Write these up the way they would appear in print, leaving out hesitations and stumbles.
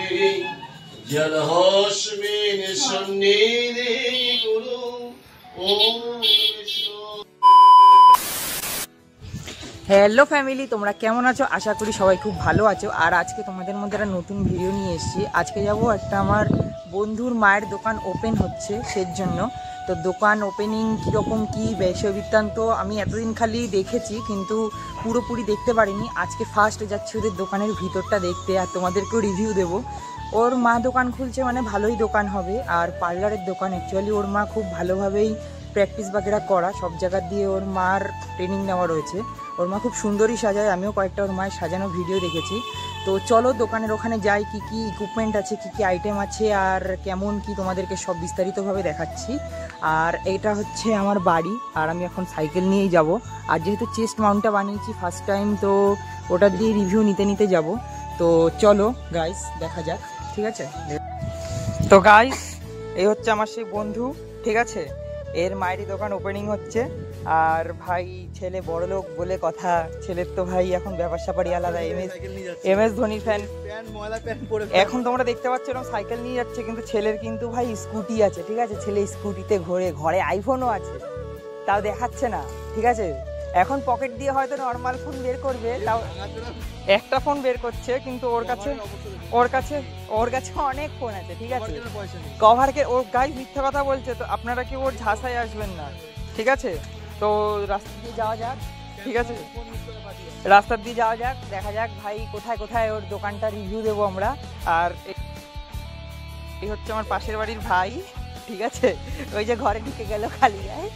Hello family, তোমরা কেমন আছো? আশা করি সবাই খুব ভালো আছো। আর আজকে তোমাদের মধ্যে একটা নতুন ভিডিও নিয়ে এসেছি। আজকে যাব একটা আমার বন্ধুর মায়ের দোকান ওপেন হচ্ছে, সেই জন্য। তো দোকান ওপেনিং কীরকম কী বিষয় বৃত্তান্ত আমি এতদিন খালি দেখেছি, কিন্তু পুরোপুরি দেখতে পারিনি। আজকে ফার্স্ট যাচ্ছি ওদের দোকানের ভিতরটা দেখতে, আর তোমাদেরকেও রিভিউ দেবো। ওর মা দোকান খুলছে মানে ভালোই দোকান হবে, আর পার্লারের দোকান। অ্যাকচুয়ালি ওর মা খুব ভালোভাবেই প্র্যাকটিস বাগেরা করা, সব জায়গা দিয়ে ওর মার ট্রেনিং নেওয়া রয়েছে। ওর মা খুব সুন্দরই সাজায়, আমিও কয়েকটা ওর মায়ের সাজানো ভিডিও দেখেছি। তো চলো দোকানের ওখানে যাই, কি কি ইকুইপমেন্ট আছে, কি কি আইটেম আছে, আর কেমন কি তোমাদেরকে সব বিস্তারিতভাবে দেখাচ্ছি। আর এটা হচ্ছে আমার বাড়ি, আর আমি এখন সাইকেল নিয়েই যাব। আর যেহেতু চেস্ট মাউন্টটা বানিয়েছি ফার্স্ট টাইম, তো ওটা দিয়ে রিভিউ নিতে নিতে যাব। তো চলো গাইস দেখা যাক, ঠিক আছে? তো গাইস এই হচ্ছে আমার সেই বন্ধু, ঠিক আছে? এর মায়েরই দোকান ওপেনিং হচ্ছে। আর ভাই ছেলে বড়লোক বলে কথা, ছেলের তো ভাই এখন ব্যাপার স্যাপারই আলাদা। এম এস ধোনির ফ্যান। এখন তোমরা দেখতে পাচ্ছ এরকম সাইকেল নিয়ে যাচ্ছে, কিন্তু ছেলের কিন্তু ভাই স্কুটি আছে, ঠিক আছে? ছেলে স্কুটিতে ঘোরে, ঘরে আইফোনও আছে, তাও দেখাচ্ছে না, ঠিক আছে? এখন পকেট দিয়ে হয়তো নর্মাল ফোন বের করবে, তাও একটা ফোন বের করছে, কিন্তু ওর কাছে অনেক ফোন আছে, ঠিক আছে? কভারকে ওর গায়ে মিথ্যা কথা বলছে, তো আপনারা কি ওর ঝাঁসায় আসবেন না, ঠিক আছে? তো রাস্তা দিয়ে যাওয়া যাক, ঠিক আছে? রাস্তা দিয়ে যাওয়া যাক, দেখা যাক ভাই কোথায় কোথায় ওর দোকানটা রিভিউ দেবো আমরা। আর এই হচ্ছে আমার পাশের বাড়ির ভাই, ঠিক আছে? ওই যে ঘরে ঢুকে গেল খালি গায়ে।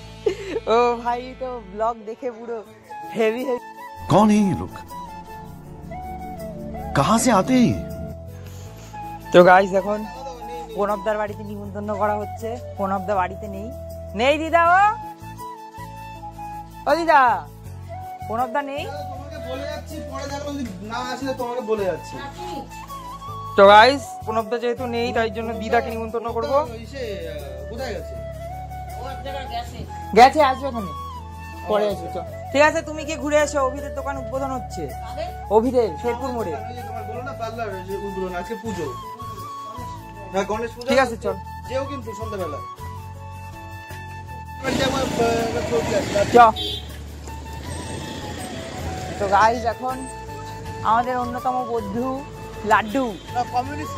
ও ভাই তো ব্লগ দেখে পুরো হেভি হেভি। कौन है ये लोग, कहां से आते हैं? তো গাইস এখন প্রণবদার বাড়িতে নিমন্ত্রণ করা হচ্ছে। প্রণবদা বাড়িতে নেই দিদা। ও দিদা, প্রণবদা নেই। তো গাইস প্রণবদা যেহেতু নেই, তাই জন্য দিদাকে নিমন্ত্রণ করবো। গেছে, আসবে ওখানে পরে আসবে। ঠিক আছে, তুমি কি ঘুরে এসো, অভিদের দোকান উদ্বোধন হচ্ছে। অভিদের শেরপুর মোড়ে, ঠিক আছে? চল যেও, কিন্তু সন্ধ্যাবেলা তো গাইস এখন আমাদের অন্যতম বন্ধু লাড্ডু, কমিউনিস্ট।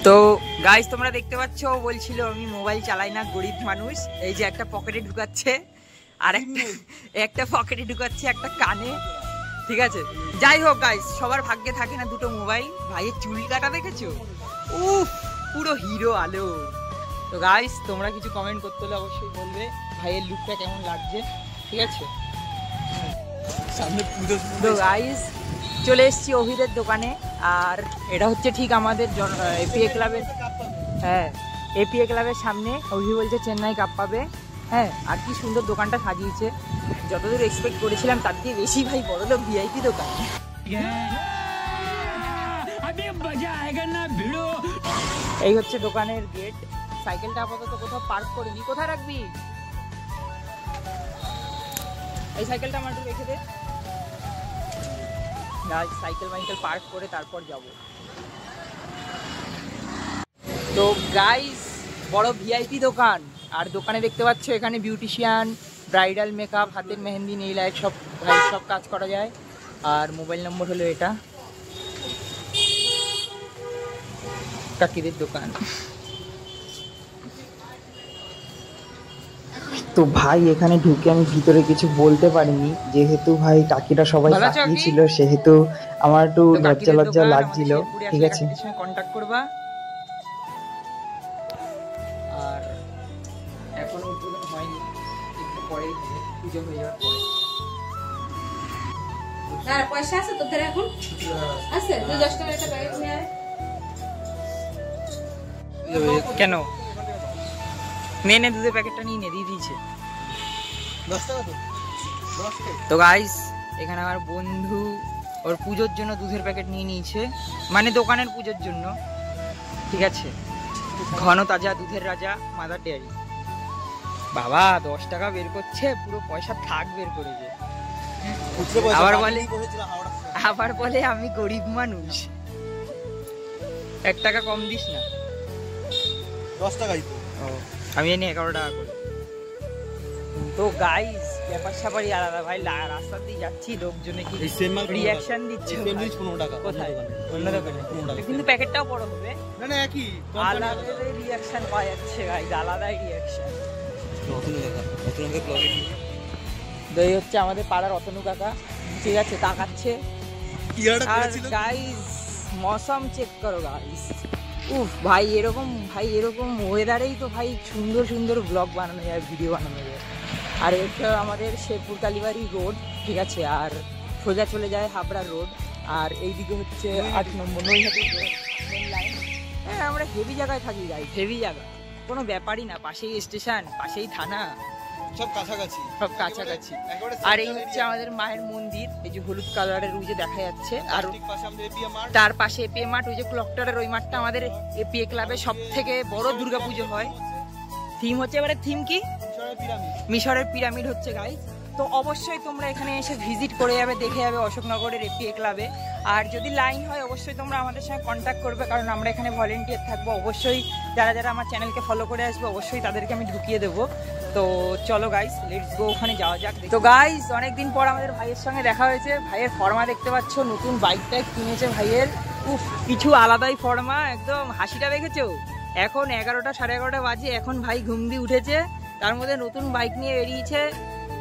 তো গাইস তোমরা দেখতে পাচ্ছ, ও বলছিল আমি মোবাইল চালাই না, গরিব মানুষ। এই যে একটা পকেটে ঢুকাচ্ছে, আর একটা পকেটে ঢুকাচ্ছে, একটা কানে, ঠিক আছে? যাই হোক গাইস, সবার ভাগ্যে থাকে না দুটো মোবাইল। ভাইয়ের চুল কাটা দেখেছো? উফ, পুরো হিরো আলো। তো গাইস তোমরা কিছু কমেন্ট করতে হলে অবশ্যই বলবে ভাইয়ের লুকটা কেমন লাগছে, ঠিক আছে? তো গাইস চলে এসেছি অভিদের দোকানে, আর এটা হচ্ছে ঠিক আমাদের এপিএ ক্লাবের, হ্যাঁ এপিএ ক্লাবের সামনে। অভি বলছে চেন্নাই কাপ পাবে। হ্যাঁ, আর কি সুন্দর দোকানটা সাজিয়েছে, যতদূর এক্সপেক্ট করেছিলাম তার দিয়ে বেশি। ভাই বড়লোক ভিআইপি দোকান। এই হচ্ছে দোকানের গেট। সাইকেলটা আপাতত কোথাও পার্ক করিনি। কোথায় রাখবি এই সাইকেলটা? আমার একটু রেখে দে। সাইকেল পার্ক করে তারপর যাব। তো গাইস বড় ভিআইপি দোকান, আর দোকানে দেখতে পাচ্ছ এখানে বিউটিশিয়ান, ব্রাইডাল মেকআপ, হাতের মেহেন্দি, নেইল আর্ট, সব ভাই সব কাজ করা যায়। আর মোবাইল নম্বর হলো এটা। কাকিদের দোকান। তো ভাই এখানে ঢুকে আমি ভিতরে কিছু বলতে পারিনি, যেহেতু ভাই কাকিরা সবাই তাকিয়ে ছিল, সেহেতু আমার একটু লজ্জা লাগছিল, ঠিক আছে? কন্টাক্ট করবা। আর এখনো উদ্বোধন হয়নি, একটু পরেই পুজো হয়ে যাওয়ার পরে। আর পয়সা আছে তোদের এখন? আছে, 10 টাকা একটা প্যাকেট নিয়ে আয়। কেন মেনে দুধের প্যাকেটটা নিয়ে দিয়ে দিয়েছে 10 টাকা তো। তো গাইস এখানে আমার বন্ধু ওর পুজোর জন্য দুধের প্যাকেট নিয়ে নিয়েছে, মানে দোকানের পুজোর জন্য, ঠিক আছে? ঘন তাজা দুধের রাজা মাদার ডেয়ারি। বাবা 10 টাকা বের করছে, পুরো পয়সা থাক বের করেছে। আবার বলে আবার বলে আমি গরিব মানুষ। 1 টাকা কম দিস না। 10 টাকাই তো। আমি জানি 11 টাকা করে। তো গাইস ব্যাপার স্যাপারই আলাদা ভাই। রাস্তা দিয়ে যাচ্ছি, লোকজনে কি রিয়াকশন দিচ্ছে। সেমরিজ 15 টাকা। কোথায়? অন্য দোকানে। কিন্তু প্যাকেটটাও বড় হবে। না না একই। আলাদা রিয়াকশন পাওয়া যাচ্ছে গাইস, আলাদাই রিয়াকশন। অতনু কাকা ব্লগে কি? এই হচ্ছে আমাদের পাড়ার অতনু কাকা, ঠিক আছে, তাকাচ্ছে। আর গাইস মৌসুম চেক করো গাইস। উফ ভাই এরকম ওয়েদারেই তো ভাই সুন্দর সুন্দর ব্লগ বানানো যায়, ভিডিও বানানো যায়। আর এটা আমাদের শেরপুর কালীবাড়ি রোড, ঠিক আছে, আর সোজা চলে যায় হাবড়া রোড। আর এইদিকে হচ্ছে 8 নম্বর নৈহাটি রোড, মেন লাইন। হ্যাঁ আমরা হেভি জায়গায় থাকি গাইস, হেভি জায়গা, কোনো ব্যাপারই না। পাশেই স্টেশন, পাশেই থানা, সব কাছাকাছি। আর এই হচ্ছে আমাদের মায়ের মন্দির, এই যে হলুদ কালারের ওই যে দেখা যাচ্ছে। আর ঠিক পাশে আমাদের এপিএ মাঠ। তার পাশে এপিএ মাঠ, ওই যে ক্লকটারের ওই মাঠটা আমাদের এপিএ ক্লাবে সব থেকে বড় দুর্গাপুজো হয়। থিম হচ্ছে, এবারে থিম কি? মিশরের পিরামিড হচ্ছে গাইস। তো অবশ্যই তোমরা এখানে এসে ভিজিট করে যাবে, দেখে যাবে অশোকনগরের এপিএ ক্লাবে। আর যদি লাইন হয় অবশ্যই তোমরা আমাদের সঙ্গে কন্ট্যাক্ট করবে, কারণ আমরা এখানে ভলেন্টিয়ার থাকবো। অবশ্যই যারা যারা আমার চ্যানেলকে ফলো করে আসবে অবশ্যই তাদেরকে আমি ঢুকিয়ে দেবো। তো চলো গাইস লেটস গো, ওখানে যাওয়া যাক। তো গাইস অনেকদিন পর আমাদের ভাইয়ের সঙ্গে দেখা হয়েছে। ভাইয়ের ফর্মা দেখতে পাচ্ছ, নতুন বাইকটা কিনেছে ভাইয়ের। উফ কিছু আলাদাই ফর্মা, একদম হাসিটা দেখেছো। এখন 11টা 11:30 বাজে, এখন ভাই ঘুম দিয়ে উঠেছে, তার মধ্যে নতুন বাইক নিয়ে বেরিয়েছে।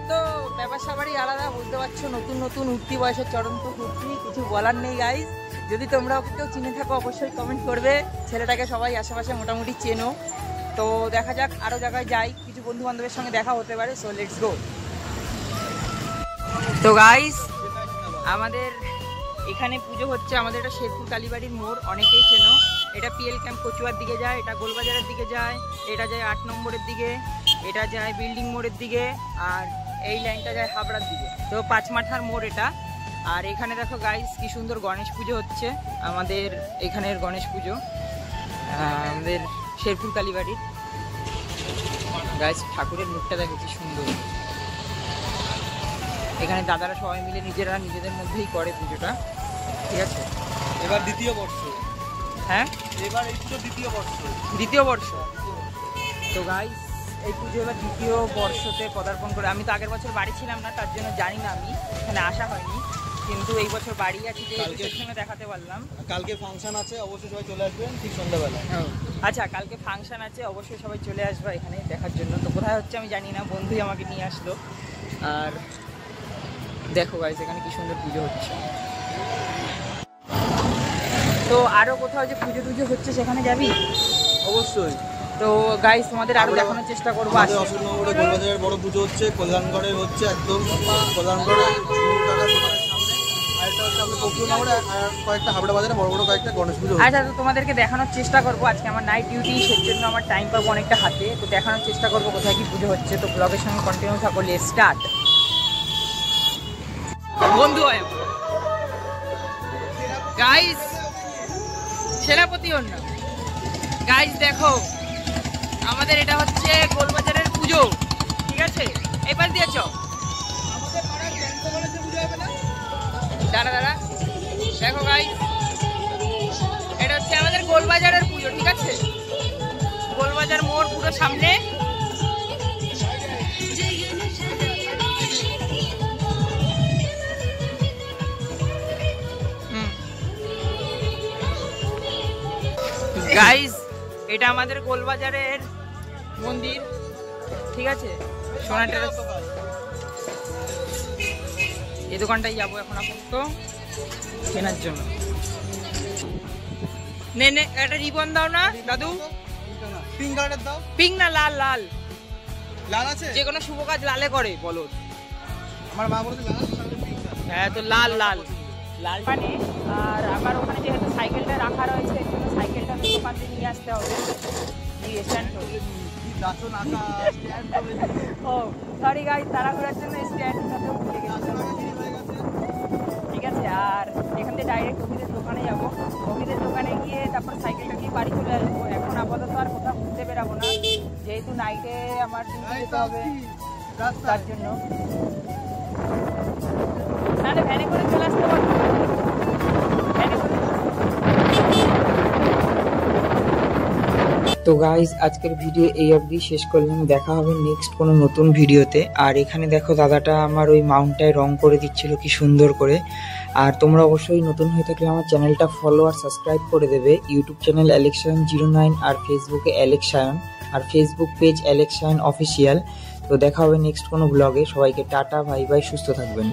তো ব্যাপার স্যাপারই আলাদা, বুঝতে পারছো, নতুন নতুন উঠতি বয়সের চরন্ত ফুর্তি, কিছু বলার নেই গাইস। যদি তোমরা ওকে কেউ চিনে থাকো অবশ্যই কমেন্ট করবে। ছেলেটাকে সবাই আশেপাশে মোটামুটি চেনো। তো দেখা যাক, আরো জায়গায় যাই, কিছু বন্ধু বান্ধবের সঙ্গে দেখা হতে পারে। So let's go. তো গাইস আমাদের এখানে পুজো হচ্ছে, আমাদের এটা শেরপুর কালীবাড়ির মোড়, অনেকেই চেনো। এটা পিএল ক্যাম্প কচুয়ার দিকে যায়, এটা গোলবাজারের দিকে যায়, এটা যায় 8 নম্বরের দিকে, এটা যায় বিল্ডিং মোড়ের দিকে, আর এই লাইনটা যায় হাবড়ার দিকে। তো 5 মাথার মোড় এটা। আর এখানে দেখো গাইস কি সুন্দর গণেশ পুজো হচ্ছে, আমাদের এখানের গণেশ পুজো, আমাদের শেরপুর কালীবাড়ির। গাইস ঠাকুরের মুখটা দেখো কি সুন্দর। এখানে দাদারা সবাই মিলে নিজেদের মধ্যেই করে পুজোটা, ঠিক আছে। এবার দ্বিতীয় বর্ষ। হ্যাঁ এবার এই পুজো দ্বিতীয় বর্ষ। দ্বিতীয় বর্ষ। তো গাইস এই পুজো এবার দ্বিতীয় বর্ষতে পদার্পণ করে। আমি তো আগের বছর বাড়ি ছিলাম না, তার জন্য জানি না, আমি এখানে আসা হয়নি। কিন্তু এই বছর বাড়ি আছি, যে সঙ্গে দেখাতে পারলাম। কালকে ফাংশন আছে, অবশ্যই সবাই চলে আসবেন ঠিক সন্ধ্যাবেলা। আচ্ছা কালকে ফাংশন আছে, অবশ্যই সবাই চলে আসবে এখানে দেখার জন্য। তো কোথায় হচ্ছে আমি জানি না, বন্ধুই আমাকে নিয়ে আসলো। আর দেখো গাইস এখানে কি সুন্দর পুজো হচ্ছে। তো আরো কোথাও যে পুজো টুজো হচ্ছে সেখানে যাবি? অবশ্যই। তো গাইস তোমাদের আরো দেখানোর চেষ্টা করবো। আমাদের অশোকনগরে গোলবাজারের বড় পুজো হচ্ছে, কল্যাণগড়ের হচ্ছে একদম কল্যাণগড়ের দোকানের সামনে। আরেকটা হচ্ছে আমাদের কক্সনগরে, আর কয়েকটা হাবড়া বাজারে বড় বড় কয়েকটা গণেশ পুজো। আচ্ছা তো তোমাদেরকে দেখানোর চেষ্টা করবো। আজকে আমার নাইট ডিউটি, সেজন্য আমার টাইম পাবো অনেকটা হাতে। তো দেখানোর চেষ্টা করবো কোথায় কি পুজো হচ্ছে। তো ব্লগের সঙ্গে কন্টিনিউ থাকো, লেটস স্টার্ট। বন্ধু হয় গাইস, সেনাপতি অন্য গাইস দেখো, আমাদের এটা হচ্ছে গোলবাজারের পুজো, ঠিক আছে। এবার দিয়েছ দাঁড়া দাঁড়া, দেখো গাইস এটা হচ্ছে আমাদের গোলবাজারের পুজো, ঠিক আছে। গোলবাজার মোড় পুরো সামনে। গাইস এটা আমাদের গোলবাজারের মন্দির, ঠিক আছে, সোনা টেরাস। এই দোকানটাই যাবো এখন আপাতত কেনার জন্য। নে নে একটা রিবন দাও না দাদু। পিঙ্ক কালারের দাও। পিঙ্ক না লাল? লাল। লাল আছে? যে কোনো শুভ কাজ লালে করে বলো। আমার মা বলেছে লাল, তাহলে পিঙ্ক আছে। হ্যাঁ তো লাল লাল লাল মানে। আর আমার ওখানে যেহেতু সাইকেলটা রাখা রয়েছে, এর জন্য সাইকেলটা দোকান থেকে নিয়ে আসতে হবে। ও সরি গাইস, তাড়াহুড়ার জন্য স্ট্যান্ডটাতেও ভুলে গেছি, ঠিক আছে। আর এখান থেকে ডাইরেক্ট অভিদের দোকানে যাবো। অভিদের দোকানে গিয়ে তারপর সাইকেলটা নিয়ে বাড়ি চলে আসবো। এখন আপাতত আর কোথাও ঘুরতে বেরাবো না, যেহেতু নাইটে আমার ডিউটি যেতে হবে, তার জন্য। নাহলে ভ্যানে করে চলে আসতে পারবো। তো গাইজ আজকের ভিডিও এই অবধি শেষ করলাম, দেখা হবে নেক্সট কোনো নতুন ভিডিওতে। আর এখানে দেখো দাদাটা আমার ওই মাউন্টটায় রং করে দিচ্ছিল কি সুন্দর করে। আর তোমরা অবশ্যই নতুন হয়ে থাকলে আমার চ্যানেলটা ফলো আর সাবস্ক্রাইব করে দেবে। ইউটিউব চ্যানেল অ্যালেক্সায়ন09 আর ফেসবুকে অ্যালেক্সায়ন, আর ফেসবুক পেজ অ্যালেক্সায়ন অফিসিয়াল। তো দেখা হবে নেক্সট কোনো ব্লগে। সবাইকে টাটা, বাই বাই, সুস্থ থাকবেন।